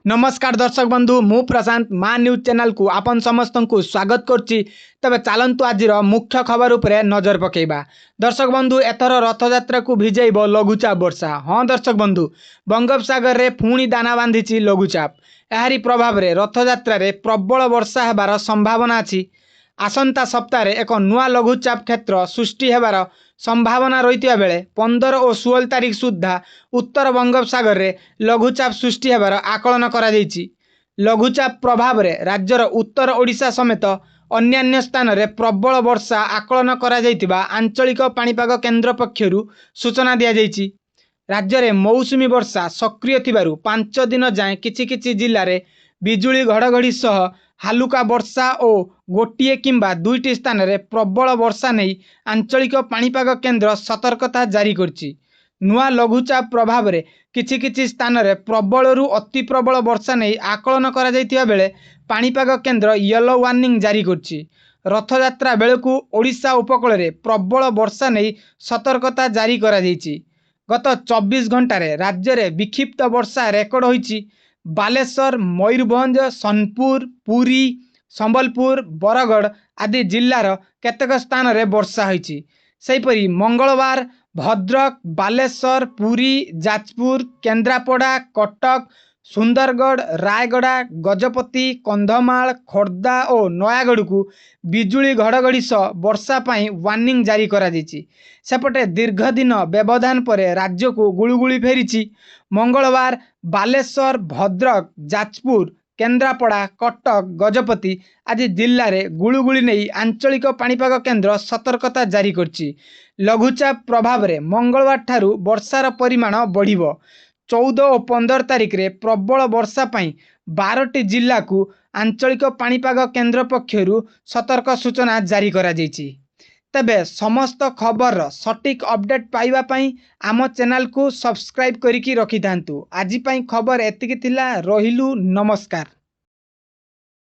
नमस्कार दर्शक बंधु मु प्रशांत मा न्यूज चैनल को आपन समस्त को स्वागत करछि। तबे चलंतु आजिर मुख्य खबर उपरे नजर पकेबा। दर्शक बंधु एथर रथयात्रा को भिजेब लघुचाप वर्षा। हाँ दर्शक बंधु बंगोपसागर रे पुणी दाना बांधिछि लघुचाप। एहारी प्रभाव रे रथयात्रा रे प्रबल वर्षा हेबार संभावना अछि। आसंता सप्ताह एक नुआ लघुचाप क्षेत्र सृष्टि हेबार संभावना रही बेले 15 और 16 तारिख सुधा उत्तर बंगोपसागर रे लघुचाप सृष्टि हेबार आकलन करा जायछि। लघुचाप प्रभाव रे राज्यर उत्तर ओडिशा समेत अन्यान्य स्थान रे प्रबल वर्षा आकलन करा जायतिबा आंचलिक पाणीपाग केन्द्र पक्षरु सूचना दिया जायछि। राज्य रे मौसुमी वर्षा सक्रिय थिबारु 5 दिन जाए किछि जिल्ला रे बिजुली घड़घड़ी सह हालुका वर्षा और गोटिए किंबा दुईटी स्थान रे प्रबल वर्षा नहीं आंचलिक पाणीपाग केन्द्र सतर्कता जारी करछि। नुआ लघुचाप प्रभाव रे किछि स्थान रे प्रबलरु अति प्रबल वर्षा नहीं आकलन करा जायतिबा बेले पाणीपाग केन्द्र येलो वार्निंग जारी करछि। रथयात्रा बेलकु ओडिशा उपकूल रे प्रबल वर्षा नहीं सतर्कता जारी करा जायछि। गत 24 घंटा रे राज्य रे विक्षिप्त वर्षा रेकर्ड होईछि। बालेश्वर, मयूरभंज, सोनपुर, पुरी, संबलपुर, बरगढ़ आदि जिल्लार केतेक स्थान रे वर्षा होईछि। सेहीपरि मंगलवार भद्रक, बालेश्वर, पुरी, जाजपुर, केन्द्रापड़ा, कटक, सुंदरगढ़, रायगड़ा, गजपति, कंधमाल, खोर्धा और नयागढ़ को बिजुली घड़घड़ी सह वर्षा पाई वार्निंग जारी करा जायछि। सेपटे दीर्घ दिन व्यवधान पर राज्य को गुळुगुळी फेरिछि। मंगलवार बालेश्वर, भद्रक, जाजपुर, केन्द्रापड़ा, कटक, गजपति आदि जिल्ला रे गुळुगुळी नहीं आंचलिक पाणीपाग केन्द्र सतर्कता जारी करछि। लघुचाप प्रभाव रे मंगलवार ठारू वर्षार परिमाण बढ़िबो। 14 और 15 तारिख रे प्रबल वर्षा पाई 12टी जिल्ला को आंचलिक पाणीपाग केन्द्र पक्षरु सतर्क सूचना जारी करा जायछि। तबे समस्त खबर सटीक अपडेट पाइबा पाई आम चैनल को सब्सक्राइब करिकी रखि थांतु। आजि पाई खबर एतिकी थिला। रहिलु नमस्कार।